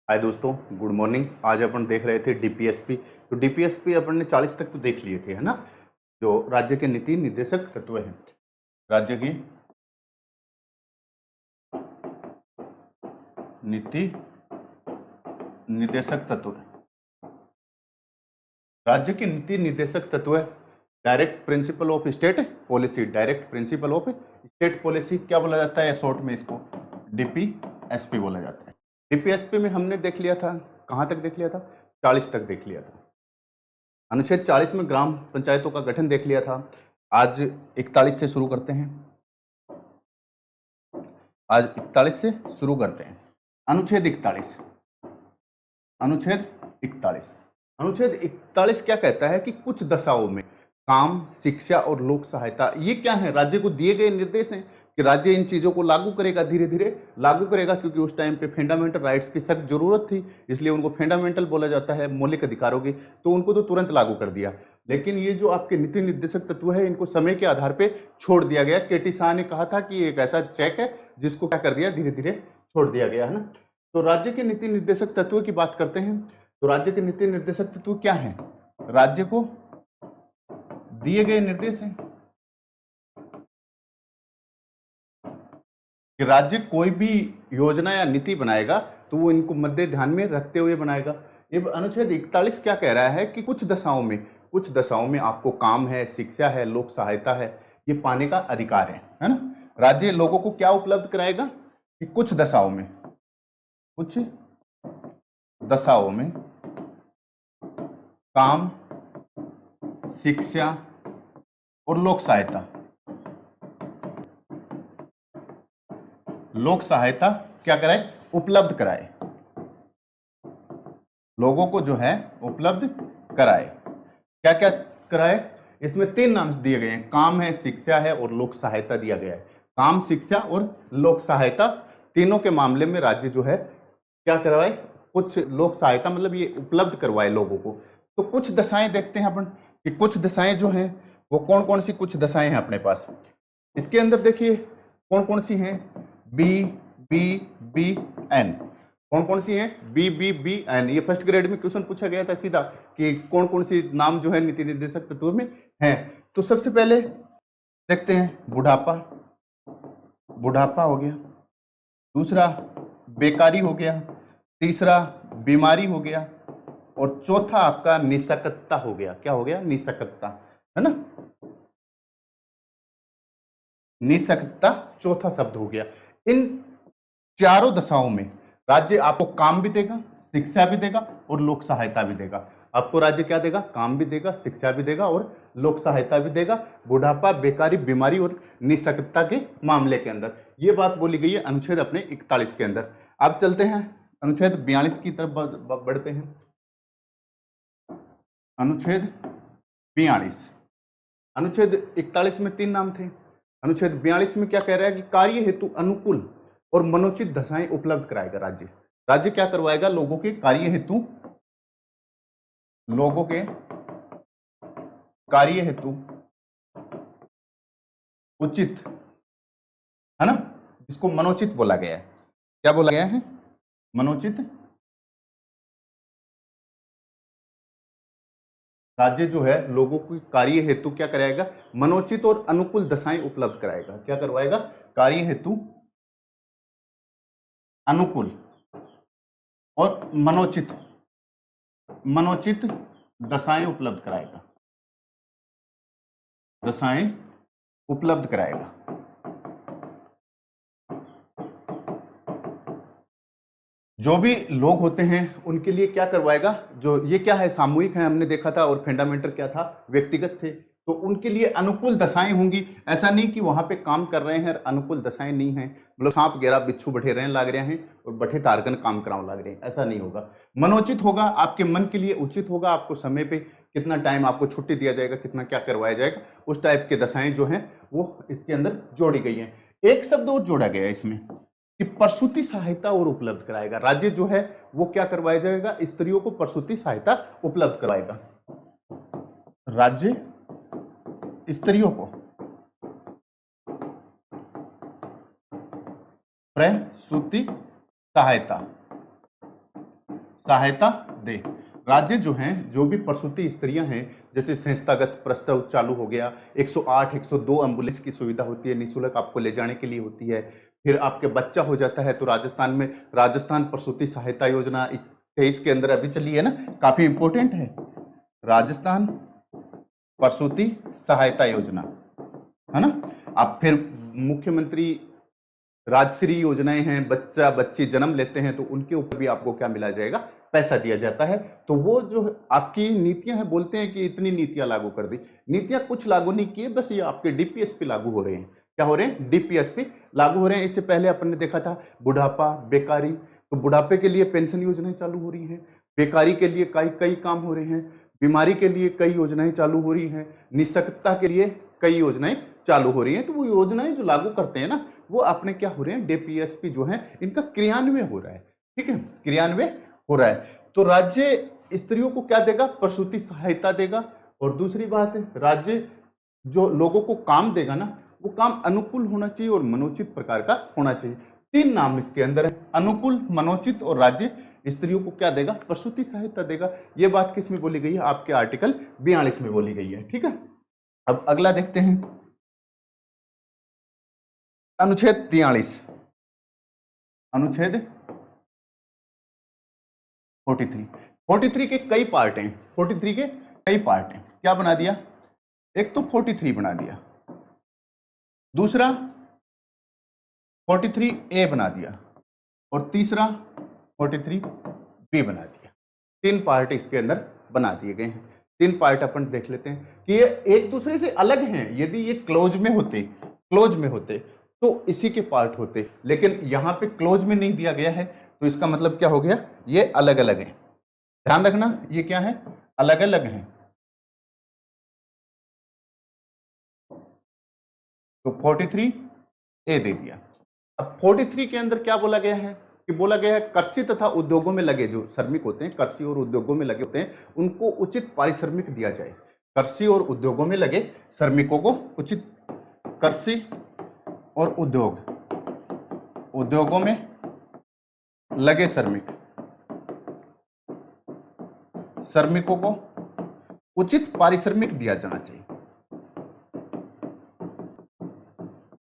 हाय दोस्तों, good morning. आज अपन देख रहे थे डीपीएसपी। तो डीपीएसपी अपन ने 40 तक तो देख लिए थे, है ना। जो राज्य के नीति निर्देशक तत्व हैं, राज्य की नीति निर्देशक तत्व, राज्य की नीति निर्देशक तत्व है। Direct principle of state policy, direct principle of state policy क्या बोला जाता है शॉर्ट में, इसको डीपीएसपी बोला जाता है। डीपीएसपी में हमने देख लिया था, कहाँ तक देख लिया था, 40 तक देख लिया था। अनुच्छेद 40 में ग्राम पंचायतों का गठन देख लिया था। आज 41 से शुरू करते हैं। आज 41 से शुरू करते हैं। अनुच्छेद 41, अनुच्छेद 41, अनुच्छेद 41 क्या कहता है कि कुछ दशाओं में काम, शिक्षा और लोक सहायता, ये क्या है, राज्य को दिए गए निर्देश हैं कि राज्य इन चीजों को लागू करेगा, धीरे धीरे लागू करेगा, क्योंकि उस टाइम पे फंडामेंटल राइट्स की सख्त जरूरत थी, इसलिए उनको फंडामेंटल बोला जाता है, मौलिक अधिकारों की। तो उनको तो तुरंत लागू कर दिया, लेकिन ये जो आपके नीति निर्देशक तत्व है, इनको समय के आधार पर छोड़ दिया गया। केटी शाह ने कहा था कि एक ऐसा चेक है जिसको क्या कर दिया, धीरे धीरे छोड़ दिया गया, है ना। तो राज्य के नीति निर्देशक तत्व की बात करते हैं। तो राज्य के नीति निर्देशक तत्व क्या है, राज्य को दिए गए निर्देश हैं कि राज्य कोई भी योजना या नीति बनाएगा तो वो इनको मध्य ध्यान में रखते हुए बनाएगा। ये अनुच्छेद 41 क्या कह रहा है कि कुछ दशाओं में आपको काम है, शिक्षा है, लोक सहायता है, ये पाने का अधिकार है ना। राज्य लोगों को क्या उपलब्ध कराएगा कि कुछ दशाओं में काम, शिक्षा और लोक सहायता क्या कराए, उपलब्ध कराए, लोगों को जो है उपलब्ध कराए। क्या क्या कराए, इसमें 3 नाम दिए गए हैं, काम है, शिक्षा है और लोक सहायता दिया गया है। काम, शिक्षा और लोक सहायता, तीनों के मामले में राज्य जो है क्या करवाए, कुछ लोक सहायता मतलब ये उपलब्ध करवाए लोगों को। तो कुछ दशाएं देखते हैं अपन कि कुछ दशाएं जो हैं वो कौन कौन सी कुछ दशाएं हैं अपने पास। इसके अंदर देखिए कौन कौन सी हैं, बी बी बी एन, कौन कौन सी हैं, बी बी बी एन। ये फर्स्ट ग्रेड में क्वेश्चन पूछा गया था सीधा कि कौन कौन सी नाम जो है नीति निर्देशक तत्व में है। तो सबसे पहले देखते हैं बुढ़ापा, बुढ़ापा हो गया, दूसरा बेकारी हो गया, तीसरा बीमारी हो गया और चौथा आपका निःशक्तता हो गया। क्या हो गया, निःशक्तता, है ना, निःशक्तता चौथा शब्द हो गया। इन चारों दशाओं में राज्य आपको काम भी देगा, शिक्षा भी देगा और लोक सहायता भी देगा। आपको राज्य क्या देगा, काम भी देगा, शिक्षा भी देगा और लोक सहायता भी देगा, बुढ़ापा, बेकारी, बीमारी और निःशक्तता के मामले के अंदर। ये बात बोली गई है अनुच्छेद अपने 41 के अंदर। अब चलते हैं अनुच्छेद 42 की तरफ बढ़ते हैं। अनुच्छेद 42, अनुच्छेद 41 में 3 नाम थे, अनुच्छेद 42 में क्या कह रहा है कि कार्य हेतु अनुकूल और मनोचित दशाएं उपलब्ध कराएगा राज्य। राज्य क्या करवाएगा, लोगों के कार्य हेतु, लोगों के कार्य हेतु उचित, है ना, जिसको मनोचित बोला गया है। क्या बोला गया है, मनोचित। राज्य जो है लोगों की कार्य हेतु क्या कराएगा, मनोचित और अनुकूल दशाएं उपलब्ध कराएगा। क्या करवाएगा, कार्य हेतु अनुकूल और मनोचित दशाएं उपलब्ध कराएगा, दशाएं उपलब्ध कराएगा। जो भी लोग होते हैं उनके लिए क्या करवाएगा, जो ये क्या है, सामूहिक है, हमने देखा था, और फंडामेंटल क्या था, व्यक्तिगत थे। तो उनके लिए अनुकूल दशाएं होंगी। ऐसा नहीं कि वहां पे काम कर रहे हैं, अनुकूल दशाएं नहीं है, मतलब सांप गेरा बिच्छू बैठे रहे लाग रहे हैं और बठे तारगन काम कराओ लाग रहे हैं, ऐसा नहीं होगा। मनोचित होगा, आपके मन के लिए उचित होगा, आपको समय पे कितना टाइम आपको छुट्टी दिया जाएगा, कितना क्या करवाया जाएगा, उस टाइप के दशाएं जो हैं वो इसके अंदर जोड़ी गई हैं। एक शब्द और जोड़ा गया है इसमें कि प्रसूति सहायता और उपलब्ध कराएगा। राज्य जो है वो क्या करवाया जाएगा, स्त्रियों को प्रसूति सहायता उपलब्ध कराएगा। राज्य स्त्रियों को प्रसूति सहायता सहायता दे। राज्य जो हैं, जो भी प्रसूति स्त्रियां हैं, जैसे संस्थागत प्रसव चालू हो गया, 108 102 एम्बुलेंस की सुविधा होती है, निःशुल्क आपको ले जाने के लिए होती है। फिर आपके बच्चा हो जाता है तो राजस्थान में राजस्थान प्रसूति सहायता योजना 23 के अंदर अभी चली है ना, काफी इंपॉर्टेंट है। राजस्थान प्रसूति सहायता योजना है ना। अब फिर मुख्यमंत्री राजश्री योजनाएं हैं, बच्चा बच्ची जन्म लेते हैं तो उनके ऊपर भी आपको क्या मिला जाएगा, पैसा दिया जाता है। तो वो जो आपकी नीतियां हैं, बोलते हैं कि इतनी नीतियां लागू कर दी, नीतियां कुछ लागू नहीं किए, बस ये आपके डीपीएस पे लागू हो रहे हैं। क्या हो रहे हैं, डीपीएस पे लागू हो रहे हैं। इससे पहले अपन ने देखा था बुढ़ापा, बेकारी, तो बुढ़ापे के लिए पेंशन योजनाएं चालू हो रही है, बेकारी के लिए कई कई काम हो रहे हैं, बीमारी के लिए कई योजनाएं चालू हो रही हैं, निःशक्तता के लिए कई योजनाएं चालू हो रही हैं। तो वो योजनाएं जो लागू करते हैं ना, वो अपने क्या हो रहे हैं, डीपीएसपी जो है इनका क्रियान्वयन हो रहा है। ठीक है, क्रियान्वयन हो रहा है। तो राज्य स्त्रियों को क्या देगा, प्रसूति सहायता देगा। और दूसरी बात है, राज्य जो लोगों को काम देगा ना, वो काम अनुकूल होना चाहिए और मनोचित प्रकार का होना चाहिए। 3 नाम इसके अंदर है, अनुकूल, मनोचित और राज्य स्त्रियों को क्या देगा, प्रसूति सहायता देगा। ये बात किस में बोली गई है, आपके आर्टिकल 42 में बोली गई है। ठीक है, अब अगला देखते हैं, अनुच्छेद 43, अनुच्छेद 43 के कई पार्ट हैं, 43 के कई पार्ट हैं। क्या बना दिया, एक तो 43 बना दिया, दूसरा 43A बना दिया, और तीसरा 43B बना दिया। 3 पार्ट इसके अंदर बना दिए गए हैं। 3 पार्ट अपन देख लेते हैं कि ये एक दूसरे से अलग हैं। यदि ये क्लोज में होते तो इसी के पार्ट होते, लेकिन यहां पे क्लोज में नहीं दिया गया है, तो इसका मतलब क्या हो गया, ये अलग अलग है। ध्यान रखना, ये क्या है, अलग अलग है। तो 43A दे दिया। अब 43 के अंदर क्या बोला गया है, कि बोला गया है कृषि तथा उद्योगों में लगे जो श्रमिक होते हैं, कृषि और उद्योगों में लगे होते हैं, उनको उचित पारिश्रमिक दिया जाए। कृषि और उद्योगों में लगे श्रमिकों को उचित, कृषि और उद्योगों में लगे श्रमिकों को उचित पारिश्रमिक दिया जाना चाहिए,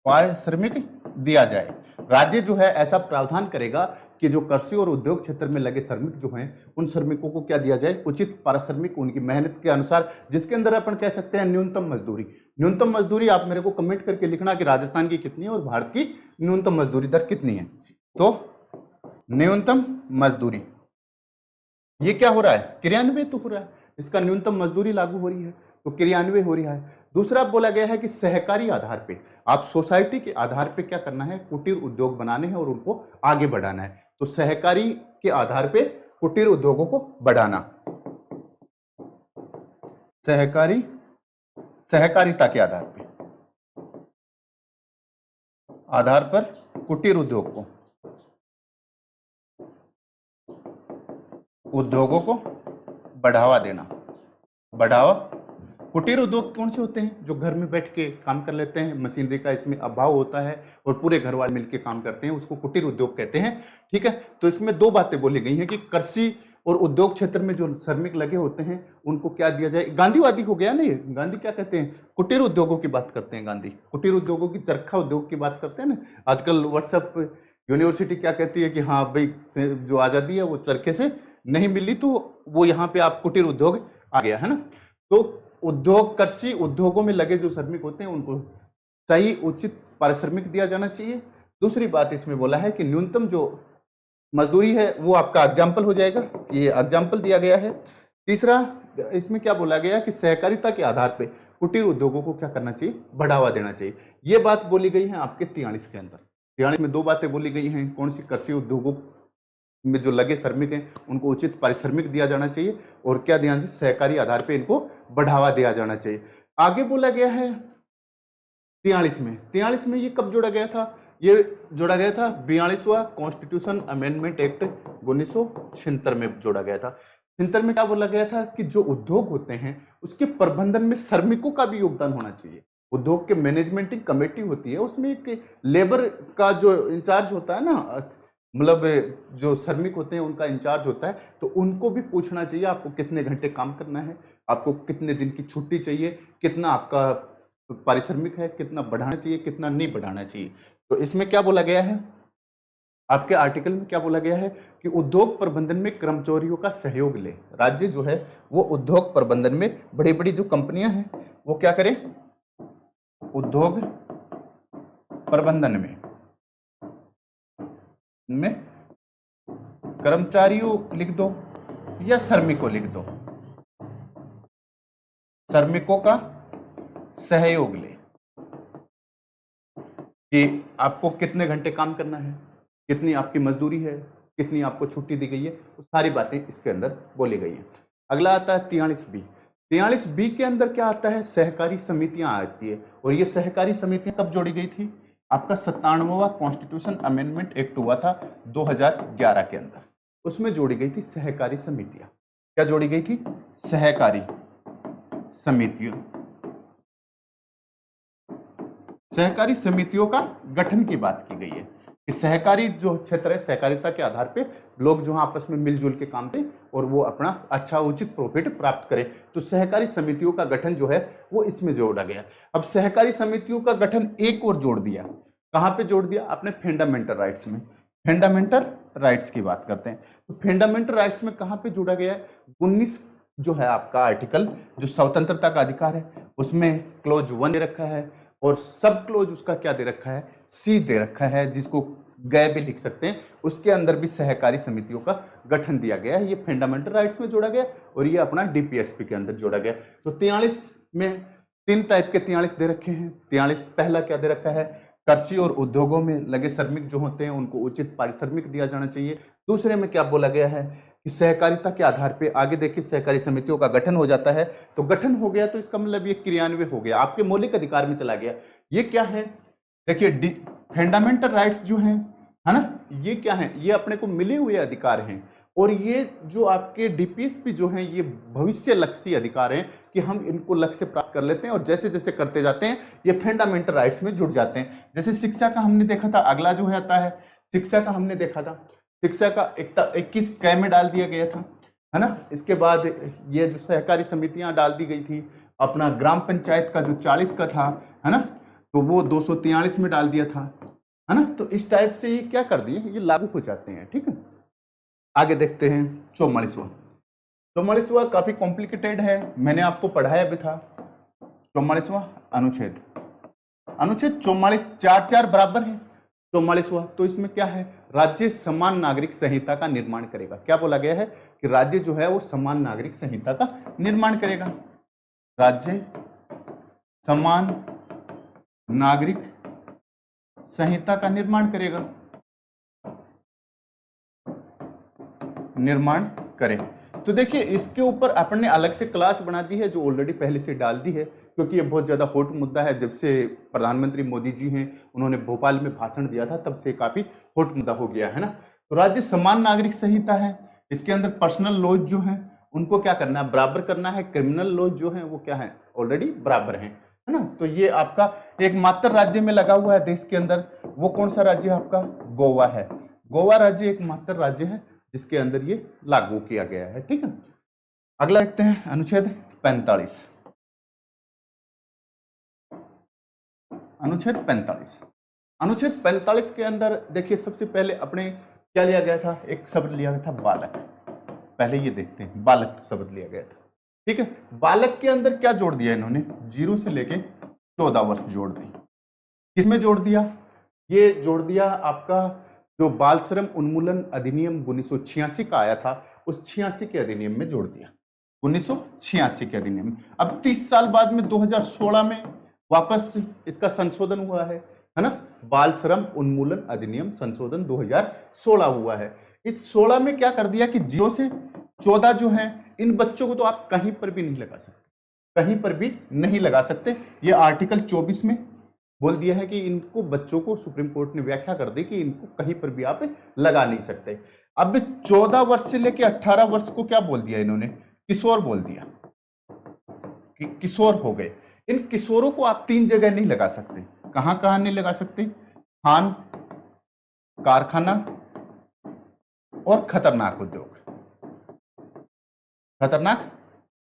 पारिश्रमिक दिया जाए। राज्य जो है ऐसा प्रावधान करेगा कि जो कृषि और उद्योग क्षेत्र में लगे श्रमिक जो हैं, उन श्रमिकों को क्या दिया जाए, उचित पारिश्रमिक उनकी मेहनत के अनुसार, जिसके अंदर अपन कह सकते हैं न्यूनतम मजदूरी। न्यूनतम मजदूरी आप मेरे को कमेंट करके लिखना कि राजस्थान की कितनी है और भारत की न्यूनतम मजदूरी दर कितनी है। तो न्यूनतम मजदूरी, ये क्या हो रहा है, क्रियान्वयन तो हो रहा है, इसका न्यूनतम मजदूरी लागू हो रही है, तो क्रियान्वयन हो रहा है। दूसरा बोला गया है कि सहकारी आधार पे, आप सोसाइटी के आधार पे क्या करना है, कुटीर उद्योग बनाने हैं और उनको आगे बढ़ाना है। तो सहकारी के आधार पे कुटीर उद्योगों को बढ़ाना, सहकारिता के आधार पर कुटीर उद्योगों को बढ़ावा देना। कुटीर उद्योग कौन से होते हैं, जो घर में बैठ के काम कर लेते हैं, मशीनरी का इसमें अभाव होता है और पूरे घर वाले मिलकर काम करते हैं, उसको कुटीर उद्योग कहते हैं। ठीक है, तो इसमें 2 बातें बोली गई हैं कि कृषि और उद्योग क्षेत्र में जो श्रमिक लगे होते हैं उनको क्या दिया जाए। गांधीवादी हो गया ना ये, गांधी क्या कहते हैं, कुटीर उद्योगों की बात करते हैं, गांधी कुटीर उद्योगों की, चरखा उद्योग की बात करते हैं ना। आजकल व्हाट्सएप यूनिवर्सिटी क्या कहती है कि हाँ भाई, जो आज़ादी है वो चरखे से नहीं मिली, तो वो यहाँ पे आप कुटीर उद्योग आ गया है ना। तो उद्योग, कृषि उद्योगों में लगे जो श्रमिक होते हैं उनको सही उचित पारिश्रमिक दिया जाना चाहिए। दूसरी बात इसमें बोला है कि न्यूनतम जो मजदूरी है वो आपका एग्जाम्पल हो जाएगा, ये एग्जाम्पल दिया गया है। तीसरा इसमें क्या बोला गया कि सहकारिता के आधार पे कुटीर उद्योगों को क्या करना चाहिए, बढ़ावा देना चाहिए। ये बात बोली गई है आपके 43 के अंदर। 43 में 2 बातें बोली गई हैं, कौन सी, कृषि उद्योगों में जो लगे श्रमिक हैं उनको उचित पारिश्रमिक दिया जाना चाहिए, और क्या ध्यान से, सहकारी आधार पे इनको बढ़ावा दिया जाना चाहिए। आगे बोला गया है 43 में ये कब जोड़ा गया था, ये जोड़ा गया था 42वां कॉन्स्टिट्यूशन अमेंडमेंट एक्ट 1976 में जोड़ा गया था। 76 में क्या बोला गया था कि जो उद्योग होते हैं उसके प्रबंधन में श्रमिकों का भी योगदान होना चाहिए। उद्योग के मैनेजमेंटिंग कमेटी होती है, उसमें एक लेबर का जो इंचार्ज होता है ना, मतलब जो श्रमिक होते हैं उनका इंचार्ज होता है, तो उनको भी पूछना चाहिए आपको कितने घंटे काम करना है, आपको कितने दिन की छुट्टी चाहिए, कितना आपका पारिश्रमिक है, कितना बढ़ाना चाहिए, कितना नहीं बढ़ाना चाहिए। तो इसमें क्या बोला गया है, आपके आर्टिकल में क्या बोला गया है कि उद्योग प्रबंधन में कर्मचारियों का सहयोग ले। राज्य जो है वो उद्योग प्रबंधन में बड़ी बड़ी जो कंपनियां हैं वो क्या करें, उद्योग प्रबंधन में कर्मचारियों लिख दो या श्रमिकों लिख दो, श्रमिकों का सहयोग ले कि आपको कितने घंटे काम करना है, कितनी आपकी मजदूरी है, कितनी आपको छुट्टी दी गई है, वो सारी बातें इसके अंदर बोली गई है। अगला आता है 43B। 43B के अंदर क्या आता है, सहकारी समितियां आती है। और ये सहकारी समितियां कब जोड़ी गई थी, आपका 97वां कॉन्स्टिट्यूशन अमेंडमेंट एक्ट हुआ था 2011 के अंदर, उसमें जोड़ी गई थी सहकारी समितियां। क्या जोड़ी गई थी, सहकारी समितियों, सहकारी समितियों का गठन की बात की गई है कि सहकारी जो क्षेत्र है, सहकारिता के आधार पे लोग जो आपस में मिलजुल के काम करें और वो अपना अच्छा उचित प्रॉफिट प्राप्त करें। तो सहकारी समितियों का गठन जो है वो इसमें जोड़ा गया। अब सहकारी समितियों का गठन एक और जोड़ दिया, कहाँ पे जोड़ दिया आपने, फंडामेंटल राइट्स में। फंडामेंटल राइट्स की बात करते हैं तो फंडामेंटल राइट्स में कहाँ पे जोड़ा गया है, 19 जो है आपका आर्टिकल, जो स्वतंत्रता का अधिकार है, उसमें क्लोज 1 दे रखा है और सब क्लोज उसका क्या दे रखा है, सी दे रखा है, जिसको गए भी लिख सकते हैं। उसके अंदर भी सहकारी समितियों का गठन दिया गया है। ये फंडामेंटल राइट्स में जोड़ा गया और ये अपना डीपीएसपी के अंदर जोड़ा गया। तो 43 में 3 टाइप के 43 दे रखे हैं। 43 पहला क्या दे रखा है, कृषि और उद्योगों में लगे श्रमिक जो होते हैं उनको उचित पारिश्रमिक दिया जाना चाहिए। दूसरे में क्या बोला गया है कि सहकारिता के आधार पे, आगे देखिए सहकारी समितियों का गठन हो जाता है। तो गठन हो गया तो इसका मतलब ये क्रियान्वयन हो गया, आपके मौलिक अधिकार में चला गया। ये क्या है, देखिए फंडामेंटल राइट्स जो हैं, है ना, ये क्या है, ये अपने को मिले हुए अधिकार हैं। और ये जो आपके डीपीएसपी जो हैं ये भविष्य लक्ष्य अधिकार हैं कि हम इनको लक्ष्य प्राप्त कर लेते हैं और जैसे जैसे करते जाते हैं ये फंडामेंटल राइट्स में जुड़ जाते हैं। जैसे शिक्षा का हमने देखा था, अगला जो है आता है शिक्षा का, हमने देखा था शिक्षा का 21 कै में डाल दिया गया था, है ना। इसके बाद ये जो सहकारी समितियां डाल दी गई थी, अपना ग्राम पंचायत का जो 40 का था, है ना, तो वो 243 में डाल दिया था, है ना। तो इस टाइप से ये क्या कर दिए, ये लागू हो जाते हैं, ठीक है। आगे देखते हैं 44वां। 44वां काफी कॉम्प्लिकेटेड है, मैंने आपको पढ़ाया भी था। 44वां अनुच्छेद, अनुच्छेद 44 4 बराबर है। 44वां, तो इसमें क्या है, राज्य समान नागरिक संहिता का निर्माण करेगा। क्या बोला गया है कि राज्य जो है वो समान नागरिक संहिता का निर्माण करेगा। राज्य समान नागरिक संहिता का निर्माण करेगा, निर्माण करें। तो देखिए इसके ऊपर अपन ने अलग से क्लास बना दी है, जो ऑलरेडी पहले से डाल दी है, क्योंकि ये बहुत ज्यादा हॉट मुद्दा है। जब से प्रधानमंत्री मोदी जी हैं, उन्होंने भोपाल में भाषण दिया था, तब से काफी हॉट मुद्दा हो गया है ना। तो राज्य समान नागरिक संहिता है, इसके अंदर पर्सनल लॉज जो है उनको क्या करना है, बराबर करना है। क्रिमिनल लॉज जो है वो क्या है, ऑलरेडी बराबर है ना। तो ये आपका एकमात्र राज्य में लगा हुआ है देश के अंदर, वो कौन सा राज्य है आपका, गोवा है। गोवा राज्य एकमात्र राज्य है जिसके अंदर ये लागू किया गया है, ठीक है। अगला देखते हैं अनुच्छेद 45। अनुच्छेद 45, अनुच्छेद 45 के अंदर देखिए सबसे पहले अपने क्या लिया गया था, एक शब्द लिया गया था बालक। पहले ये देखते हैं, बालक शब्द लिया गया था, ठीक है। बालक के अंदर क्या जोड़ दिया इन्होंने, 0 से लेके 14 वर्ष जोड़ दी। किसमें जोड़ दिया, ये जोड़ दिया आपका जो बाल श्रम उन्मूलन अधिनियम 1986 का आया था, उस 86 के अधिनियम में जोड़ दिया, 1986 के अधिनियम में। अब 30 साल बाद में 2016 में वापस इसका संशोधन हुआ है ना। बाल श्रम उन्मूलन अधिनियम संशोधन 2016 हुआ है। इस 16 में क्या कर दिया कि 0 से 14 जो है, इन बच्चों को तो आप कहीं पर भी नहीं लगा सकते, कहीं पर भी नहीं लगा सकते। ये आर्टिकल 24 में बोल दिया है कि इनको बच्चों को, सुप्रीम कोर्ट ने व्याख्या कर दी कि इनको कहीं पर भी आप लगा नहीं सकते। अब 14 वर्ष से लेकर 18 वर्ष को क्या बोल दिया इन्होंने, किशोर बोल दिया कि किशोर हो गए। इन किशोरों को आप 3 जगह नहीं लगा सकते। कहां कहां नहीं लगा सकते, खान, कारखाना और खतरनाक उद्योग। खतरनाक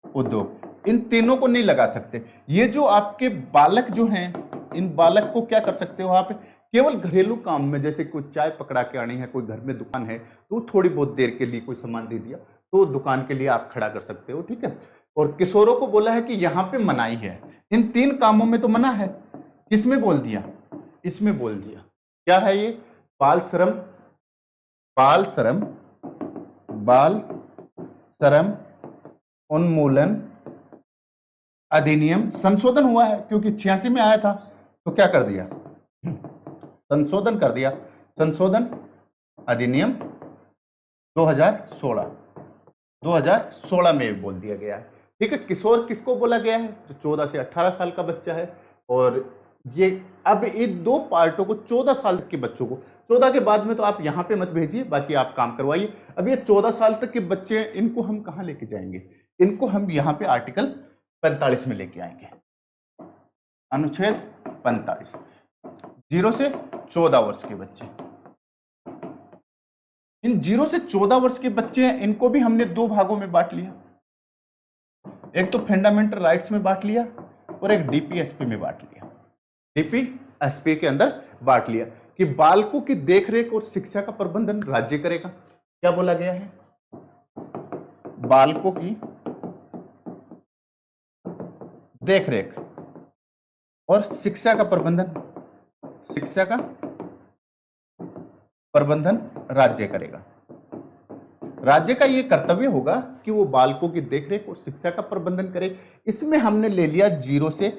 उद्योग, इन तीनों को नहीं लगा सकते। ये जो आपके बालक जो हैं, इन बालक को क्या कर सकते हो आप, केवल घरेलू काम में, जैसे कोई चाय पकड़ा के आनी है, कोई घर में दुकान है तो थोड़ी बहुत देर के लिए कोई सामान दे दिया तो दुकान के लिए आप खड़ा कर सकते हो, ठीक है। और किशोरों को बोला है कि यहाँ पे मनाही है, इन 3 कामों में तो मना है। किसमें बोल दिया, इसमें बोल दिया। क्या है ये, बाल श्रम, बाल श्रम, बाल श्रम उन्मूलन अधिनियम संशोधन हुआ है, क्योंकि 86 में आया था तो क्या कर दिया, संशोधन कर दिया। संशोधन अधिनियम 2016 में बोल दिया गया है, ठीक है। किशोर किसको बोला गया है, जो 14 से 18 साल का बच्चा है। और ये अब इन 2 पार्टों को 14 साल तक के बच्चों को, 14 के बाद में तो आप यहाँ पे मत भेजिए, बाकी आप काम करवाइए। अब ये 14 साल तक के बच्चे हैं, इनको हम कहाँ लेके जाएंगे, इनको हम यहाँ पे आर्टिकल 45 में लेके आएंगे, अनुच्छेद 45। 0 से 14 वर्ष के बच्चे, इन 0 से 14 वर्ष के बच्चे हैं, इनको भी हमने 2 भागों में बांट लिया। एक तो फंडामेंटल राइट्स में बांट लिया और एक डीपीएसपी में बांट लिया। डीपीएसपी के अंदर बांट लिया कि बालकों की देखरेख और शिक्षा का प्रबंधन राज्य करेगा। क्या बोला गया है, बालकों की देखरेख और शिक्षा का प्रबंधन, शिक्षा का प्रबंधन राज्य करेगा। राज्य का यह कर्तव्य होगा कि वो बालकों की देखरेख और शिक्षा का प्रबंधन करे। इसमें हमने ले लिया 0 से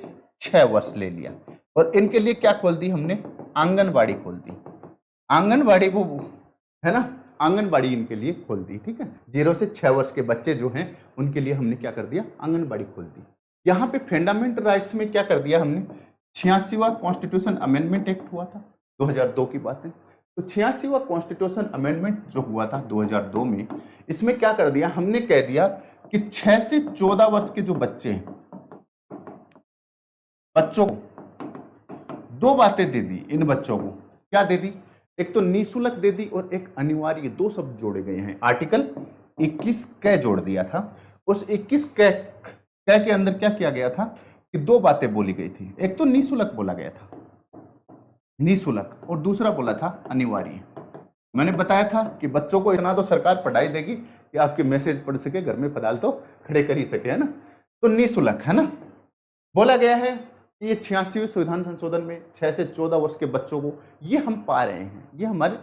6 वर्ष ले लिया, और इनके लिए क्या खोल दी हमने, आंगनबाड़ी खोल दी। आंगनबाड़ी वो है ना, आंगनबाड़ी इनके लिए खोल दी, ठीक है। 0 से 6 वर्ष के बच्चे जो हैं उनके लिए हमने क्या कर दिया, आंगनबाड़ी खोल दी। यहाँ पे फंडामेंटल राइट्स में क्या कर दिया हमने, 86वां कॉन्स्टिट्यूशन अमेंडमेंट एक्ट हुआ था, 2002 की बात है। तो 86वां कॉन्स्टिट्यूशन अमेंडमेंट जो हुआ था 2002 में, इसमें क्या कर दिया हमने, कह दिया कि 6 से 14 वर्ष के जो बच्चे हैं, बच्चों को 2 बातें दे दी। इन बच्चों को क्या दे दी, एक तो निःशुल्क दे दी और एक अनिवार्य, 2 शब्द जोड़े गए हैं। आर्टिकल 21 क जोड़ दिया था। उस 21 क के अंदर क्या किया गया था कि 2 बातें बोली गई थी। एक तो निःशुल्क बोला गया था, निःशुल्क, और दूसरा बोला था अनिवार्य। मैंने बताया था कि बच्चों को इतना तो सरकार पढ़ाई देगी कि आपके मैसेज पढ़ सके, घर में पदाल तो खड़े कर ही सके, है ना। तो निःशुल्क है ना, बोला गया है कि ये 86वें संविधान संशोधन में 6 से 14 वर्ष के बच्चों को ये हम पा रहे हैं, ये हमारे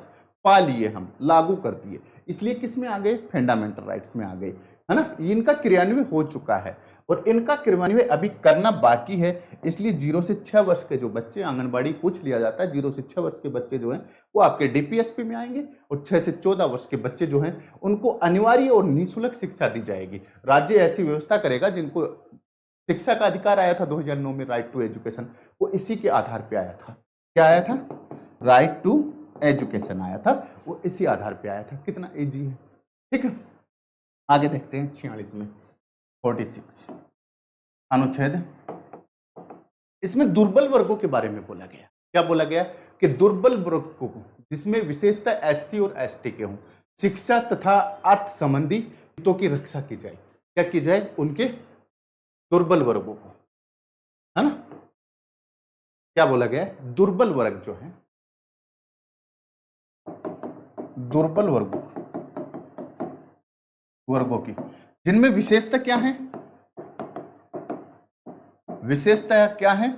पा लिए, हम लागू कर दिए। इसलिए किस में आ गए, फंडामेंटल राइट्स में आ गए, है ना। इनका क्रियान्वयन हो चुका है और इनका क्रियान्वयन अभी करना बाकी है। इसलिए 0 से 6 वर्ष के जो बच्चे, आंगनबाड़ी पूछ लिया जाता है, 0 से 6 वर्ष के बच्चे जो हैं वो आपके डीपीएसपी में आएंगे, और 6 से 14 वर्ष के बच्चे जो हैं उनको अनिवार्य और निःशुल्क शिक्षा दी जाएगी। राज्य ऐसी व्यवस्था करेगा, जिनको शिक्षा का अधिकार आया था 2009 में, राइट टू एजुकेशन, वो इसी के आधार पे आया था। क्या आया था, राइट टू एजुकेशन आया था, वो इसी आधार पे आया था। कितना इजी है, ठीक है। आगे देखते हैं 46 में 46 अनुच्छेद, इसमें दुर्बल वर्गों के बारे में बोला गया। क्या बोला गया कि दुर्बल वर्ग को, जिसमें विशेषता एससी और एसटी के हों, शिक्षा तथा अर्थ संबंधी हितों की रक्षा की जाए। क्या की जाए, उनके दुर्बल वर्गों को, है ना। क्या बोला गया, दुर्बल वर्ग जो है, दुर्बल वर्गों की, जिनमें विशेषता क्या है, विशेषता क्या है,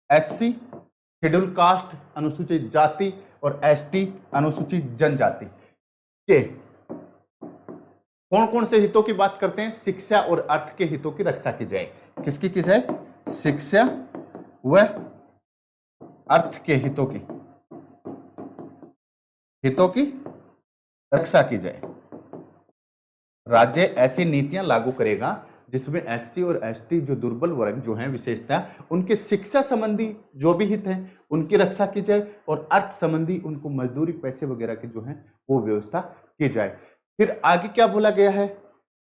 एससी शेड्यूल कास्ट अनुसूचित जाति और एसटी अनुसूचित जनजाति के कौन कौन से हितों की बात करते हैं, शिक्षा और अर्थ के हितों की रक्षा की जाए। किसकी की जाए, शिक्षा व अर्थ के हितों की रक्षा की जाए। राज्य ऐसी नीतियां लागू करेगा जिसमें एससी और एसटी जो दुर्बल वर्ग जो हैं, विशेषता, उनके शिक्षा संबंधी जो भी हित हैं उनकी रक्षा की जाए, और अर्थ संबंधी उनको मजदूरी पैसे वगैरह की जो है वो व्यवस्था की जाए। फिर आगे क्या बोला गया है,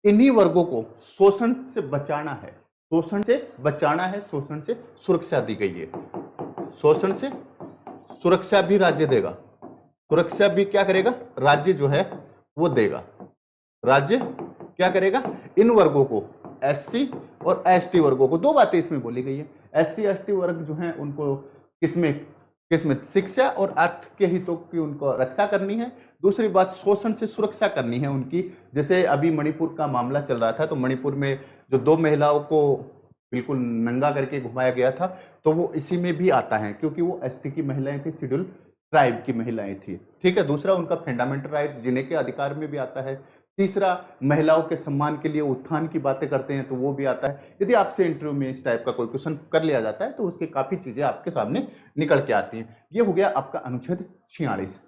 इन्हीं वर्गों को शोषण से बचाना है, शोषण से बचाना है, शोषण से सुरक्षा दी गई है। शोषण से सुरक्षा भी राज्य देगा, सुरक्षा भी क्या करेगा, राज्य जो है वो देगा। राज्य क्या करेगा, इन वर्गों को, एससी और एसटी वर्गों को, दो बातें इसमें बोली गई है। एससी एसटी वर्ग जो है उनको किसमें किसमें शिक्षा और अर्थ के हितों की उनको रक्षा करनी है। दूसरी बात, शोषण से सुरक्षा करनी है उनकी। जैसे अभी मणिपुर का मामला चल रहा था, तो मणिपुर में जो 2 महिलाओं को बिल्कुल नंगा करके घुमाया गया था, तो वो इसी में भी आता है, क्योंकि वो एसटी की महिलाएं थी, शेड्यूल ट्राइब की महिलाएं थी। ठीक है। दूसरा, उनका फंडामेंटल राइट जीने के अधिकार में भी आता है। तीसरा, महिलाओं के सम्मान के लिए उत्थान की बातें करते हैं, तो वो भी आता है। यदि आपसे इंटरव्यू में इस टाइप का कोई क्वेश्चन कर लिया जाता है, तो उसकी काफी चीजें आपके सामने निकल के आती हैं। ये हो गया आपका अनुच्छेद 46।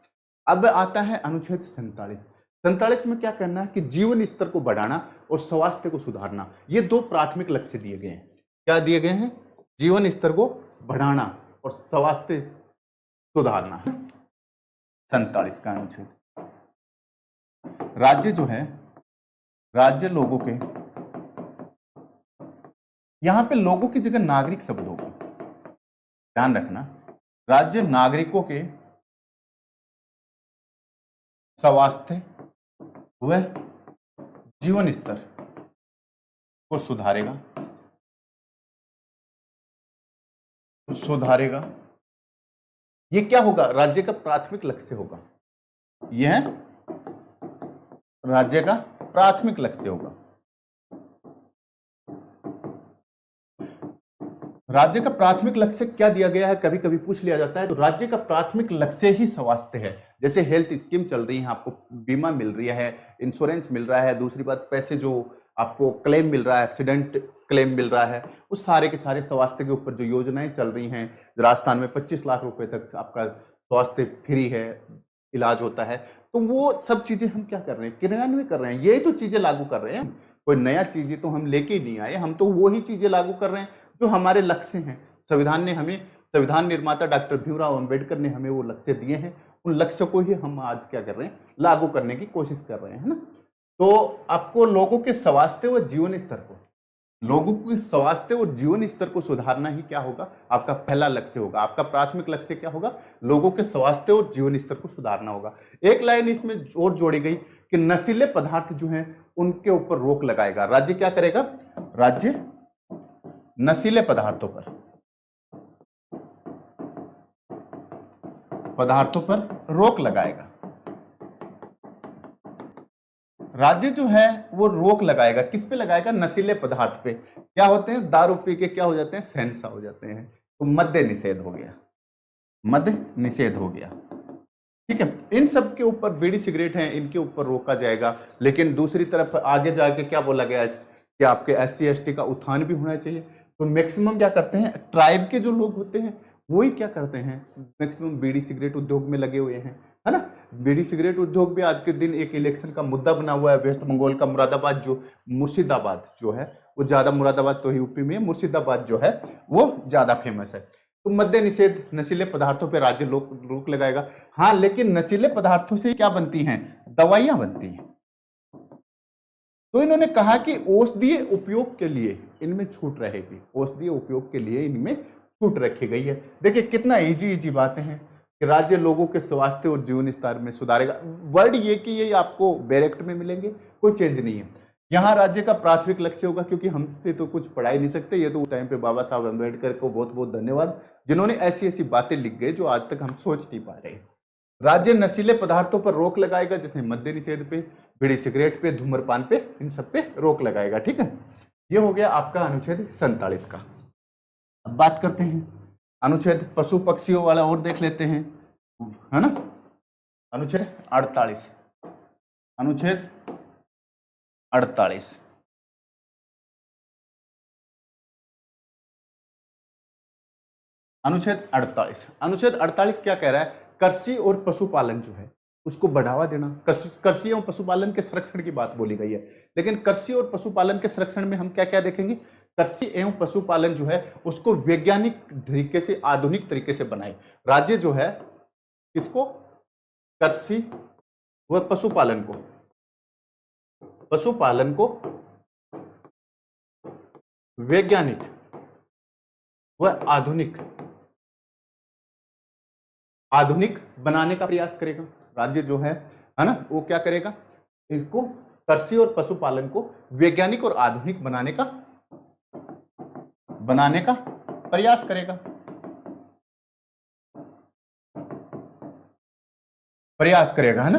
अब आता है अनुच्छेद 47। 47 में क्या करना है कि जीवन स्तर को बढ़ाना और स्वास्थ्य को सुधारना, ये 2 प्राथमिक लक्ष्य दिए गए हैं। क्या दिए गए हैं? जीवन स्तर को बढ़ाना और स्वास्थ्य सुधारना। 47 का अनुच्छेद। राज्य जो है, राज्य लोगों के, यहां पे लोगों की जगह नागरिक शब्द होगा, ध्यान रखना। राज्य नागरिकों के स्वास्थ्य व जीवन स्तर को सुधारेगा। ये क्या होगा? राज्य का प्राथमिक लक्ष्य होगा। यह राज्य का प्राथमिक लक्ष्य होगा। राज्य का प्राथमिक लक्ष्य क्या दिया गया है, कभी कभी पूछ लिया जाता है। तो राज्य का प्राथमिक लक्ष्य ही स्वास्थ्य है। जैसे हेल्थ स्कीम चल रही है, आपको बीमा मिल रही है, इंश्योरेंस मिल रहा है, दूसरी बात पैसे जो आपको क्लेम मिल रहा है, एक्सीडेंट क्लेम मिल रहा है, उस सारे के सारे स्वास्थ्य के ऊपर जो योजनाएं चल रही हैं। राजस्थान में 25 लाख रुपए तक आपका स्वास्थ्य फ्री है, इलाज होता है। तो वो सब चीजें हम क्या कर रहे हैं, क्रियान्वित कर रहे हैं। यही तो चीजें लागू कर रहे हैं। कोई नया चीजें तो हम लेके नहीं आए, हम तो वही चीजें लागू कर रहे हैं जो हमारे लक्ष्य हैं। संविधान ने हमें, संविधान निर्माता डॉक्टर भीमराव अंबेडकर ने हमें वो लक्ष्य दिए हैं, उन लक्ष्य को ही हम आज क्या कर रहे हैं, लागू करने की कोशिश कर रहे हैं, है ना। तो आपको लोगों के स्वास्थ्य व जीवन स्तर को, लोगों के स्वास्थ्य और जीवन स्तर को सुधारना ही क्या होगा, आपका पहला लक्ष्य होगा। आपका प्राथमिक लक्ष्य क्या होगा? लोगों के स्वास्थ्य और जीवन स्तर को सुधारना होगा। एक लाइन इसमें और जोड़ी गई कि नशीले पदार्थ जो हैं उनके ऊपर रोक लगाएगा। राज्य क्या करेगा? राज्य नशीले पदार्थों पर रोक लगाएगा। राज्य जो है वो रोक लगाएगा, किस पे लगाएगा? नशीले पदार्थ पे। क्या होते हैं? दारू पी के क्या हो जाते हैं, सेंसा हो जाते हैं। तो मद्य निषेध हो गया, मद्य निषेध हो गया। ठीक है। इन सब के ऊपर, बीड़ी सिगरेट हैं, इनके ऊपर रोका जाएगा। लेकिन दूसरी तरफ आगे जाके क्या बोला गया है कि आपके SC ST का उत्थान भी होना चाहिए। तो मैक्सिमम क्या करते हैं, ट्राइब के जो लोग होते हैं वही क्या करते हैं, मैक्सिमम बीड़ी सिगरेट उद्योग में लगे हुए हैं, है ना। बीड़ी सिगरेट उद्योग भी आज के दिन एक इलेक्शन का मुद्दा बना हुआ है। वेस्ट बंगाल का मुरादाबाद, जो मुर्शिदाबाद जो है वो ज्यादा, मुरादाबाद तो यूपी में है, मुर्शिदाबाद जो है वो ज्यादा फेमस है। तो मद्य निषेध, नशीले पदार्थों पर राज्य रोक लगाएगा। हाँ, लेकिन नशीले पदार्थों से क्या बनती हैं? दवाइयां बनती हैं। तो इन्होंने कहा कि औषधीय उपयोग के लिए इनमें छूट रहेगी, औषधीय उपयोग के लिए इनमें छूट रखी गई है। देखिए कितना इजी बातें हैं कि राज्य लोगों के स्वास्थ्य और जीवन स्तर में सुधारेगा। वर्ड ये कि ये आपको डायरेक्ट में मिलेंगे, कोई चेंज नहीं है। यहाँ राज्य का प्राथमिक लक्ष्य होगा, क्योंकि हमसे तो कुछ पढ़ा ही नहीं सकते। ये तो उस टाइम पे बाबा साहब अम्बेडकर को बहुत बहुत धन्यवाद, जिन्होंने ऐसी ऐसी बातें लिख गए जो आज तक हम सोच नहीं पा रहे। राज्य नशीले पदार्थों पर रोक लगाएगा, जैसे मद्य निषेध पे, बीड़ी सिगरेट पे, धूम्रपान पे, इन सब पे रोक लगाएगा। ठीक है। ये हो गया आपका अनुच्छेद 47 का। अब बात करते हैं अनुच्छेद पशु पक्षियों वाला और देख लेते हैं, है ना। अनुच्छेद 48, अनुच्छेद 48। अनुच्छेद 48, अनुच्छेद 48 क्या कह रहा है? कृषि और पशुपालन जो है उसको बढ़ावा देना। कृषि एवं पशुपालन के संरक्षण की बात बोली गई है। लेकिन कृषि और पशुपालन के संरक्षण में हम क्या क्या देखेंगे? कृषि एवं पशुपालन जो है उसको वैज्ञानिक तरीके से, आधुनिक तरीके से बनाए। राज्य जो है किसको? कृषि व पशुपालन को वैज्ञानिक व आधुनिक बनाने का प्रयास करेगा। राज्य जो है ना, वो क्या करेगा? इनको कृषि और पशुपालन को वैज्ञानिक और आधुनिक बनाने का प्रयास करेगा। है ना।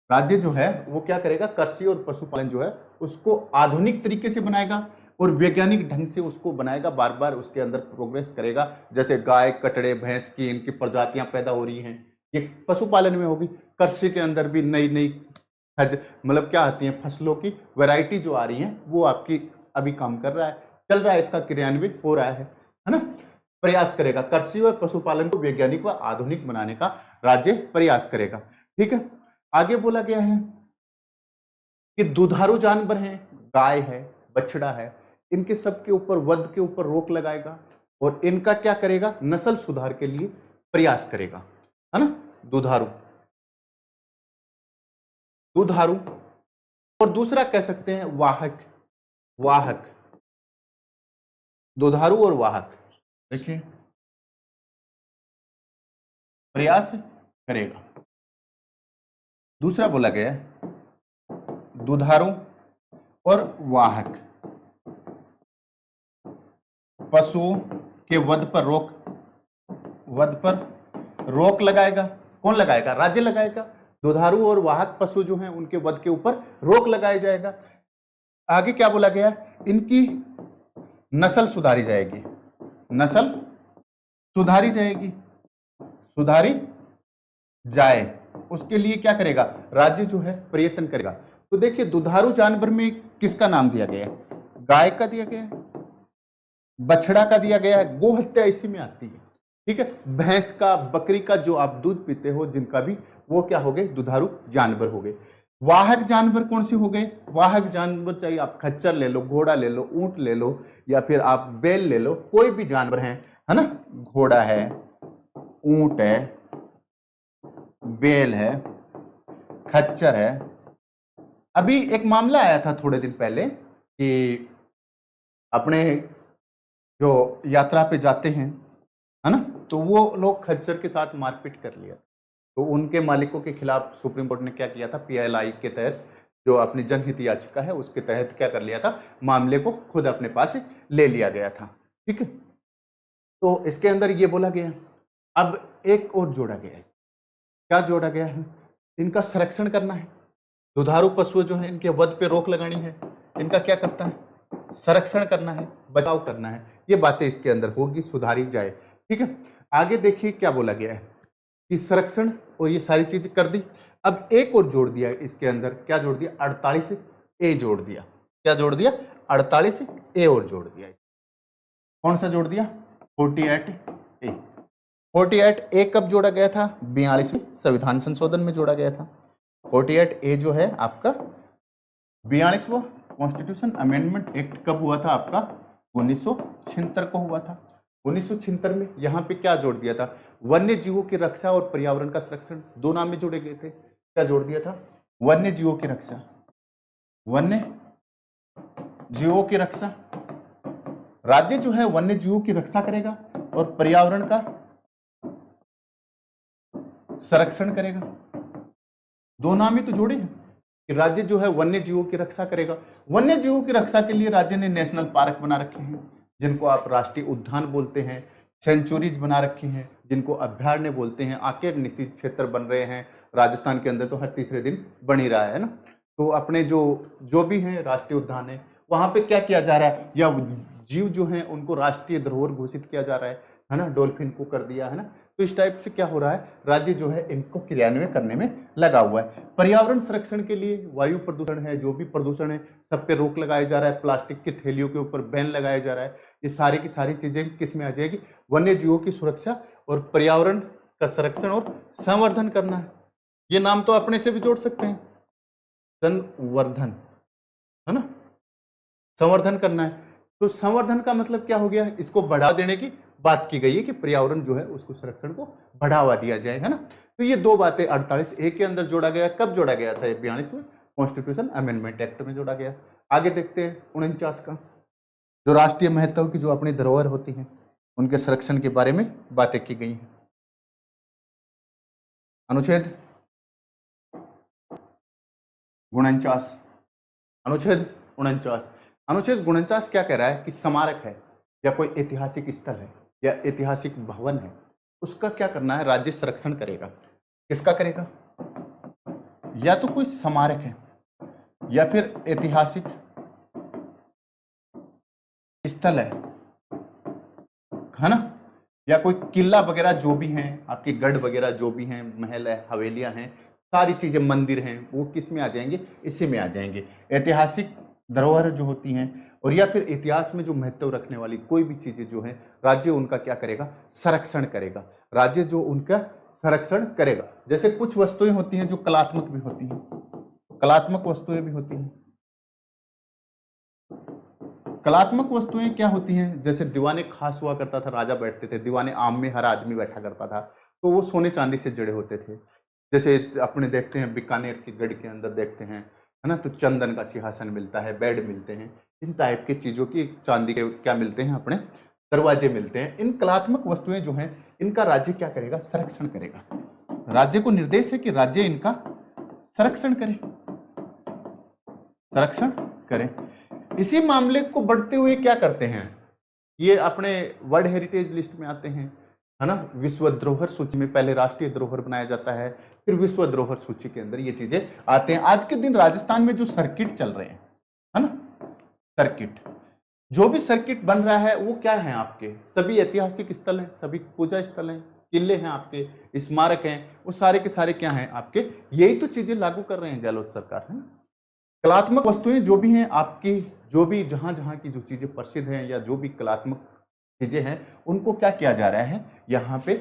राज्य जो है वो क्या करेगा, कृषि और पशुपालन जो है उसको आधुनिक तरीके से बनाएगा और वैज्ञानिक ढंग से उसको बनाएगा, बार बार उसके अंदर प्रोग्रेस करेगा। जैसे गाय, कटड़े, भैंस की इनकी प्रजातियां पैदा हो रही हैं, ये पशुपालन में होगी। कृषि के अंदर भी नई नई मतलब क्या आती है, फसलों की वैरायटी जो आ रही है वो आपकी अभी काम कर रहा है, चल रहा है, इसका क्रियान्वित हो रहा है ना। प्रयास करेगा, कृषि और पशुपालन को वैज्ञानिक व आधुनिक बनाने का राज्य प्रयास करेगा। ठीक है, आगे बोला गया है कि दुधारू जानवर हैं, गाय है, बछड़ा है, इनके सब के ऊपर वध के ऊपर रोक लगाएगा और इनका क्या करेगा, नस्ल सुधार के लिए प्रयास करेगा, है ना। दुधारू और दूसरा कह सकते हैं वाहक। दुधारू और वाहक, देखिए प्रयास करेगा। दूसरा बोला गया है दुधारू और वाहक, पशुओं के वध पर रोक लगाएगा। कौन लगाएगा, राज्य लगाएगा। दुधारू और वाहक पशु जो हैं उनके वध के ऊपर रोक लगाया जाएगा। आगे क्या बोला गया, इनकी नस्ल सुधारी जाएगी, सुधारी जाए, उसके लिए क्या करेगा, राज्य जो है प्रयत्न करेगा। तो देखिए दुधारू जानवर में किसका नाम दिया गया है, गाय का दिया गया है, बछड़ा का दिया गया है, गो हत्या इसी में आती है। ठीक है, भैंस का, बकरी का जो आप दूध पीते हो जिनका भी, वो क्या हो गए, दुधारू जानवर हो गए। वाहक जानवर कौन से हो गए, वाहक जानवर चाहे आप खच्चर ले लो, घोड़ा ले लो, ऊंट ले लो, या फिर आप बैल ले लो, कोई भी जानवर है ना, घोड़ा है, ऊंट है, बैल है, खच्चर है। अभी एक मामला आया था थोड़े दिन पहले कि अपने जो यात्रा पे जाते हैं, है ना, तो वो लोग खच्चर के साथ मारपीट कर लिया, तो उनके मालिकों के खिलाफ सुप्रीम कोर्ट ने क्या किया था, पीएलआई के तहत जो अपनी जनहित याचिका है उसके तहत क्या कर लिया था, मामले को खुद अपने पास ले लिया गया था। ठीक है, तो इसके अंदर ये बोला गया, अब एक और जोड़ा गया है, क्या जोड़ा गया है, इनका संरक्षण करना है। दुधारू पशु जो है इनके वध पे रोक लगानी है, इनका क्या करता है, संरक्षण करना है, बचाव करना है, ये बातें इसके अंदर होगी, सुधारी जाए। ठीक है, आगे देखिए क्या बोला गया है कि संरक्षण और ये सारी चीजें कर दी। अब एक और जोड़ दिया इसके अंदर, क्या जोड़ दिया, 48A जोड़ दिया। क्या जोड़ दिया, 48A और जोड़ दिया। कौन सा जोड़ दिया, 48A। 48A कब जोड़ा गया था, 42वें संविधान संशोधन में जोड़ा गया था। 48A जो है आपका 42वां कॉन्स्टिट्यूशन अमेंडमेंट एक्ट कब हुआ था आपका, 1976 को हुआ था। 1976 में यहाँ पे क्या जोड़ दिया था, वन्य जीवों की रक्षा और पर्यावरण का संरक्षण, दो नाम में जोड़े गए थे। क्या जोड़ दिया था, वन्य जीवों की रक्षा, राज्य जो है वन्य जीवों की रक्षा करेगा और पर्यावरण का संरक्षण करेगा। दो नाम ही तो जोड़े हैं कि राज्य जो है वन्य जीवों की रक्षा करेगा। वन्य जीवों की रक्षा के लिए राज्य ने नेशनल पार्क बना रखे हैं, जिनको आप राष्ट्रीय उद्यान बोलते हैं, सेंचुरीज बना रखी हैं जिनको अभयारण्य बोलते हैं, आके निषिद्ध क्षेत्र बन रहे हैं। राजस्थान के अंदर तो हर तीसरे दिन बन ही रहा है ना। तो अपने जो भी हैं राष्ट्रीय उद्यान है, वहां पे क्या किया जा रहा है, या जीव जो हैं उनको राष्ट्रीय धरोहर घोषित किया जा रहा है ना, डॉल्फिन को कर दिया है ना। तो इस टाइप से क्या हो रहा है, राज्य जो है इनको क्रियान्वयन करने में लगा हुआ है। पर्यावरण संरक्षण के लिए वायु प्रदूषण है, जो भी प्रदूषण है, सब पे रोक लगाया जा रहा है, प्लास्टिक की थैलियों के ऊपर बैन लगाया जा रहा है। ये सारी की सारी चीजें किस में आ जाएगी, वन्य जीवों की सुरक्षा और पर्यावरण का संरक्षण और संवर्धन करना है। ये नाम तो अपने से भी जोड़ सकते हैं, संवर्धन, है ना, संवर्धन करना है। तो संवर्धन का मतलब क्या हो गया, इसको बढ़ावा देने की बात की गई है कि पर्यावरण जो है उसको संरक्षण को बढ़ावा दिया जाए, है ना। तो ये दो बातें 48A के अंदर जोड़ा गया। कब जोड़ा गया था, 42वें कॉन्स्टिट्यूशन अमेंडमेंट एक्ट में जोड़ा गया। आगे देखते हैं 49 का, जो राष्ट्रीय महत्व की जो अपनी धरोहर होती है उनके संरक्षण के बारे में बातें की गई हैं। अनुच्छेद 49। अनुच्छेद 49, अनुच्छेद 49 क्या कह रहा है कि स्मारक है या कोई ऐतिहासिक स्थल है या ऐतिहासिक भवन है, उसका क्या करना है, राज्य संरक्षण करेगा। किसका करेगा? या तो कोई स्मारक है या फिर ऐतिहासिक स्थल है ना, या कोई किला वगैरह जो भी हैं, आपके गढ़ वगैरह जो भी हैं, महल है, हवेलियां हैं, सारी चीजें, मंदिर हैं, वो किस में आ जाएंगे? इसी में आ जाएंगे। ऐतिहासिक धरोहर जो होती हैं और या फिर इतिहास में जो महत्व रखने वाली कोई भी चीजें जो है, राज्य उनका क्या करेगा? संरक्षण करेगा। राज्य जो उनका संरक्षण करेगा। जैसे कुछ वस्तुएं होती हैं जो कलात्मक भी होती हैं, कलात्मक वस्तुएं भी होती हैं। कलात्मक वस्तुएं क्या होती हैं? जैसे दीवाने खास हुआ करता था, राजा बैठते थे, दीवाने आम में हर आदमी बैठा करता था, तो वो सोने चांदी से जड़े होते थे। जैसे अपने देखते हैं बीकानेर के गढ़ के अंदर देखते हैं, है ना, तो चंदन का सिंहासन मिलता है, बेड मिलते हैं, इन टाइप की चीजों की, चांदी के क्या मिलते हैं, अपने दरवाजे मिलते हैं। इन कलात्मक वस्तुएं जो हैं, इनका राज्य क्या करेगा? संरक्षण करेगा। राज्य को निर्देश है कि राज्य इनका संरक्षण करे, संरक्षण करे। इसी मामले को बढ़ते हुए क्या करते हैं, ये अपने वर्ल्ड हेरिटेज लिस्ट में आते हैं, है ना, विश्व धरोहर सूची में पहले राष्ट्रीय धरोहर बनाया जाता है, फिर विश्व धरोहर सूची के अंदर ये चीजें आते हैं। आज के दिन राजस्थान में जो सर्किट चल रहे हैं, है ना, सर्किट, जो भी सर्किट बन रहा है वो क्या है? आपके सभी ऐतिहासिक स्थल हैं, सभी पूजा स्थल हैं, किले हैं, आपके स्मारक हैं, वो सारे के सारे क्या हैं? आपके यही तो चीजें लागू कर रहे हैं गहलोत सरकार, है ना। कलात्मक वस्तुएं जो भी हैं आपकी, जो भी जहां जहां की जो चीजें प्रसिद्ध हैं या जो भी कलात्मक चीजें हैं, उनको क्या किया जा रहा है यहाँ पे?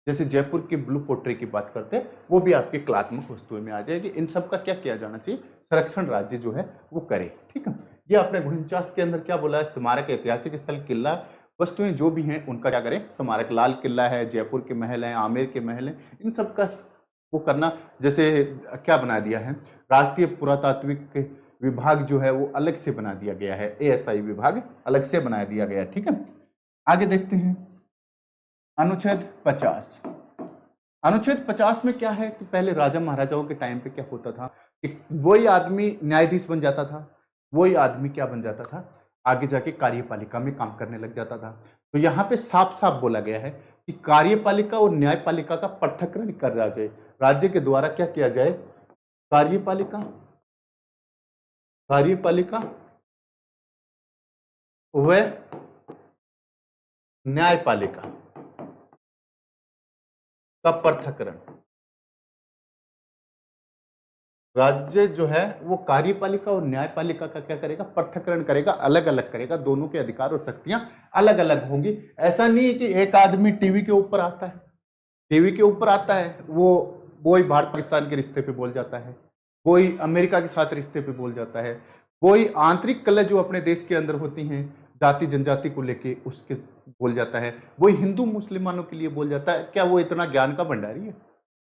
जैसे जयपुर के ब्लू पोट्री की बात करते हैं, वो भी आपकी कलात्मक वस्तुएं में आ जाएगी। इन सब का क्या किया जाना चाहिए? संरक्षण राज्य जो है वो करे। ठीक है, ये आपने 49 के अंदर क्या बोला है? स्मारक, ऐतिहासिक स्थल, किला, वस्तुएं जो भी हैं उनका क्या करें? स्मारक। लाल किला है, जयपुर के महल हैं, आमेर के महल हैं, इन सब का वो करना। जैसे क्या बना दिया है, राष्ट्रीय पुरातात्विक विभाग जो है वो अलग से बना दिया गया है, ASI विभाग अलग से बना दिया गया है। ठीक है, आगे देखते हैं अनुच्छेद 50। अनुच्छेद 50 में क्या है कि पहले राजा महाराजाओं के टाइम पे क्या होता था कि वही आदमी न्यायाधीश बन जाता था, वही आदमी क्या बन जाता था? आगे जाके कार्यपालिका में काम करने लग जाता था। तो यहाँ पे साफ साफ बोला गया है कि कार्यपालिका और न्यायपालिका का पृथक्करण कर दिया जाए। राज्य के द्वारा क्या किया जाए? कार्यपालिका, कार्यपालिका व न्यायपालिका का पृथक्करण। राज्य जो है वो कार्यपालिका और न्यायपालिका का क्या करेगा? पृथक्करण करेगा, अलग अलग करेगा। दोनों के अधिकार और शक्तियां अलग अलग होंगी। ऐसा नहीं है कि एक आदमी टीवी के ऊपर आता है, टीवी के ऊपर आता है, वो ही भारत पाकिस्तान के रिश्ते पे बोल जाता है, कोई अमेरिका के साथ रिश्ते पे बोल जाता है, कोई आंतरिक कलह जो अपने देश के अंदर होती हैं जाति जनजाति को लेके उसके बोल जाता है, वही हिंदू मुसलमानों के लिए बोल जाता है। क्या वो इतना ज्ञान का भंडारी है?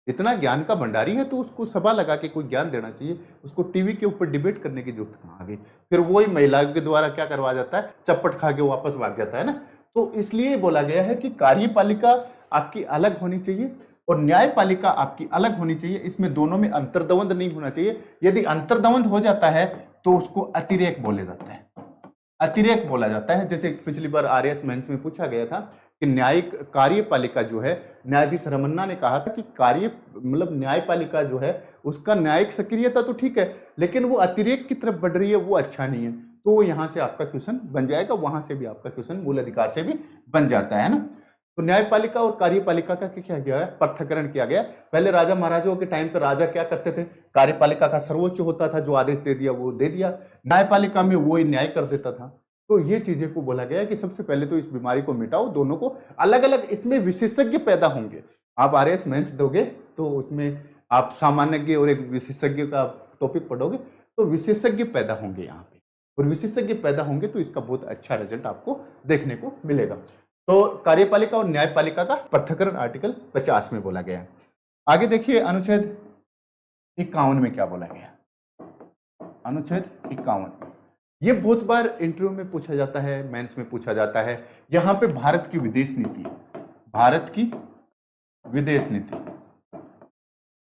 इतना ज्ञान का भंडारी है तो उसको सभा लगा के कोई ज्ञान देना चाहिए, उसको टीवी के ऊपर डिबेट करने की जरूरत कहाँ आ गई? फिर वही महिलाओं के द्वारा क्या करवा जाता है? चप्पट खा के वापस भाग जाता है ना। तो इसलिए बोला गया है कि कार्यपालिका आपकी अलग होनी चाहिए और न्यायपालिका आपकी अलग होनी चाहिए। इसमें दोनों में अंतर्द्वंद नहीं होना चाहिए। यदि अंतर्द्वंद हो जाता है तो उसको अतिरेक बोले जाता है, अतिरेक बोला जाता है। जैसे पिछली बार RS मेंस में पूछा गया था कि न्यायिक कार्यपालिका जो है, न्यायाधीश रमन्ना ने कहा था कि कार्य मतलब न्यायपालिका जो है उसका न्यायिक सक्रियता तो ठीक है, लेकिन वो अतिरेक की तरफ बढ़ रही है, वो अच्छा नहीं है। तो यहाँ से आपका क्वेश्चन बन जाएगा, वहां से भी आपका क्वेश्चन मूल अधिकार से भी बन जाता है ना। तो न्यायपालिका और कार्यपालिका का क्या गया है? पृथक्करण किया गया। पहले राजा महाराजाओं के टाइम पर राजा क्या करते थे? कार्यपालिका का सर्वोच्च होता था, जो आदेश दे दिया वो दे दिया, न्यायपालिका में वो ही न्याय कर देता था। तो ये चीजें को बोला गया कि सबसे पहले तो इस बीमारी को मिटाओ, दोनों को अलग अलग, इसमें विशेषज्ञ पैदा होंगे। आप RS मेंस दोगे तो उसमें आप सामान्य और एक विशेषज्ञ का टॉपिक पढ़ोगे तो विशेषज्ञ पैदा होंगे यहाँ पे, और विशेषज्ञ पैदा होंगे तो इसका बहुत अच्छा रिजल्ट आपको देखने को मिलेगा। तो कार्यपालिका और न्यायपालिका का पृथक्करण आर्टिकल 50 में बोला गया है। आगे देखिए अनुच्छेद 51 में क्या बोला गया? अनुच्छेद 51 ये बहुत बार इंटरव्यू में पूछा जाता है, मेंस में पूछा जाता है। यहां पे भारत की विदेश नीति, भारत की विदेश नीति,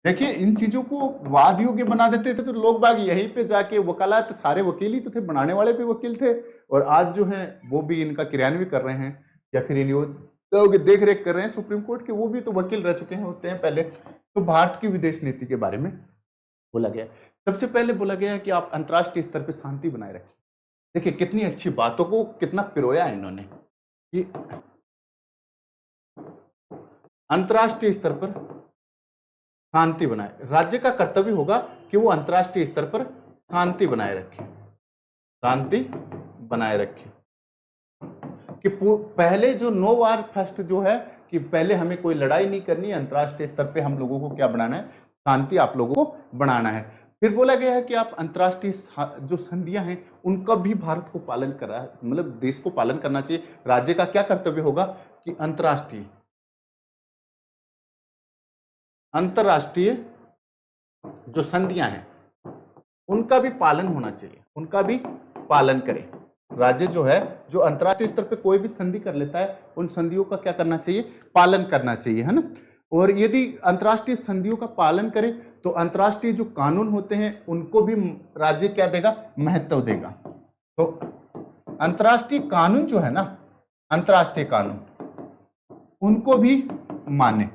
देखिए इन चीजों को वाद योग्य बना देते थे तो लोग बाग यहीं पे जाके वकालत, सारे वकील ही तो थे, बनाने वाले भी वकील थे, और आज जो है वो भी इनका क्रियान्वयन कर रहे हैं या फिर इन योजनाओं की देख रेख कर रहे हैं सुप्रीम कोर्ट के, वो भी तो वकील रह चुके हैं होते हैं पहले। तो भारत की विदेश नीति के बारे में बोला गया, सबसे पहले बोला गया है कि आप अंतर्राष्ट्रीय स्तर पर शांति बनाए रखें। देखिए कितनी अच्छी बातों को कितना पिरोया है इन्होंने कि अंतर्राष्ट्रीय स्तर पर शांति बनाए, राज्य का कर्तव्य होगा कि वो अंतर्राष्ट्रीय स्तर पर शांति बनाए रखे, शांति बनाए रखे। कि पहले जो नो वार फर्स्ट जो है कि पहले हमें कोई लड़ाई नहीं करनी है, अंतर्राष्ट्रीय स्तर पे हम लोगों को क्या बनाना है, शांति आप लोगों को बनाना है। फिर बोला गया है कि आप अंतर्राष्ट्रीय जो संधियां हैं उनका भी भारत को पालन कर रहा है, मतलब देश को पालन करना चाहिए। राज्य का क्या कर्तव्य होगा कि अंतर्राष्ट्रीय जो संधियां हैं उनका भी पालन होना चाहिए, उनका भी पालन करें। राज्य जो है जो अंतर्राष्ट्रीय स्तर पे कोई भी संधि कर लेता है उन संधियों का क्या करना चाहिए, पालन करना चाहिए, है ना। और यदि अंतर्राष्ट्रीय संधियों का पालन करें तो अंतर्राष्ट्रीय जो कानून होते हैं उनको भी राज्य क्या देगा, महत्व देगा। तो अंतर्राष्ट्रीय कानून जो है ना, अंतर्राष्ट्रीय कानून उनको भी माने,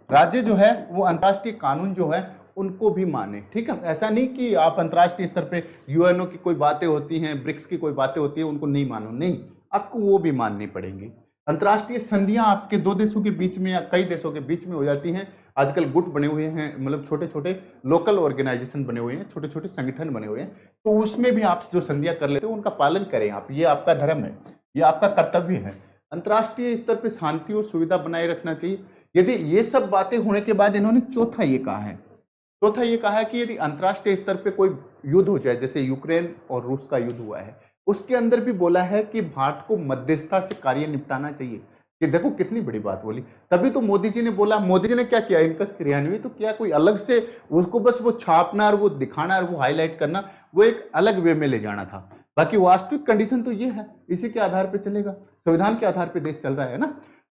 राज्य जो है वो अंतर्राष्ट्रीय कानून जो है उनको भी माने, ठीक है। ऐसा नहीं कि आप अंतर्राष्ट्रीय स्तर पे यूएनओ की कोई बातें होती हैं, ब्रिक्स की कोई बातें होती हैं, उनको नहीं मानो, नहीं, आपको वो भी माननी पड़ेंगी। अंतर्राष्ट्रीय संधियां आपके दो देशों के बीच में या कई देशों के बीच में हो जाती हैं। आजकल गुट बने हुए हैं, मतलब छोटे छोटे लोकल ऑर्गेनाइजेशन बने हुए हैं, छोटे छोटे संगठन बने हुए हैं, तो उसमें भी आप जो संधियां कर लेते हो उनका पालन करें आप, ये आपका धर्म है, ये आपका कर्तव्य है। अंतर्राष्ट्रीय स्तर पर शांति और सुविधा बनाए रखना चाहिए। यदि ये सब बातें होने के बाद इन्होंने चौथा ये कहा है कि यदि अंतर्राष्ट्रीय स्तर पे कोई युद्ध हो जाए, जैसे यूक्रेन और रूस का युद्ध हुआ है, उसके अंदर भी बोला है कि भारत को मध्यस्थता से कार्य निपटाना चाहिए। कि देखो कितनी बड़ी बात बोली, तभी तो मोदी जी ने बोला। मोदी जी ने क्या किया, इनका क्रियान्वयन तो किया, कोई अलग से उसको बस वो छापना और वो दिखाना और वो हाईलाइट करना, वो एक अलग वे में ले जाना था। बाकी वास्तविक कंडीशन तो ये है, इसी के आधार पर चलेगा, संविधान के आधार पर देश चल रहा है ना।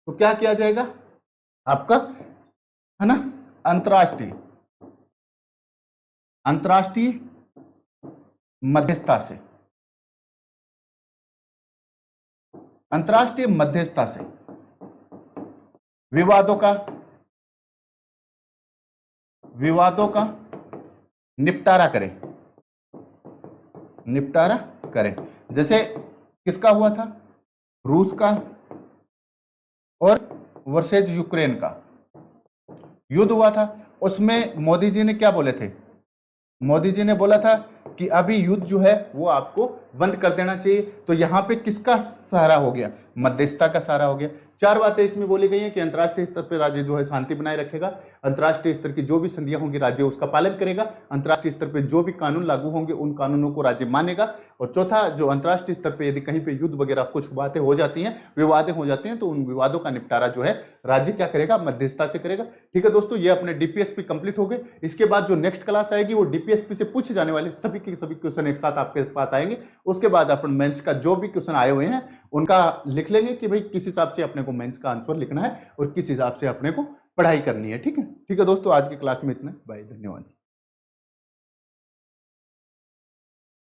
तो क्या किया जाएगा आपका, है ना, अंतर्राष्ट्रीय मध्यस्थता से, अंतर्राष्ट्रीय मध्यस्थता से विवादों का निपटारा करें। जैसे किसका हुआ था, रूस का और वर्सेज यूक्रेन का युद्ध हुआ था। उसमें मोदी जी ने क्या बोले थे, मोदी जी ने बोला था कि अभी युद्ध जो है वो आपको बंद कर देना चाहिए। तो यहाँ पे किसका सहारा हो गया, मध्यस्थता का सहारा हो गया। चार बातें इसमें बोली गई हैं कि अंतर्राष्ट्रीय स्तर पर राज्य जो है शांति बनाए रखेगा, अंतर्राष्ट्रीय स्तर की जो भी संधियां होंगी राज्य उसका पालन करेगा, अंतर्राष्ट्रीय स्तर पर जो भी कानून लागू होंगे उन कानूनों को राज्य मानेगा, और चौथा जो अंतर्राष्ट्रीय स्तर पर यदि कहीं पे युद्ध वगैरह कुछ बातें हो जाती हैं, विवादें हो जाती हैं, तो उन विवादों का निपटारा जो है राज्य क्या करेगा, मध्यस्थता से करेगा। ठीक है दोस्तों, ये अपने डीपीएसपी कंप्लीट हो गए। इसके बाद जो नेक्स्ट क्लास आएगी वो डीपीएसपी से पूछे जाने वाले सभी के सभी क्वेश्चन एक साथ आपके पास आएंगे। उसके बाद अपन मेंस का जो भी क्वेश्चन आए हुए हैं उनका लिख लेंगे कि भाई किस हिसाब से अपने को मेंस का आंसर लिखना है और किस हिसाब से अपने को पढ़ाई करनी है। ठीक है दोस्तों, आज की क्लास में इतना, बाय, धन्यवाद।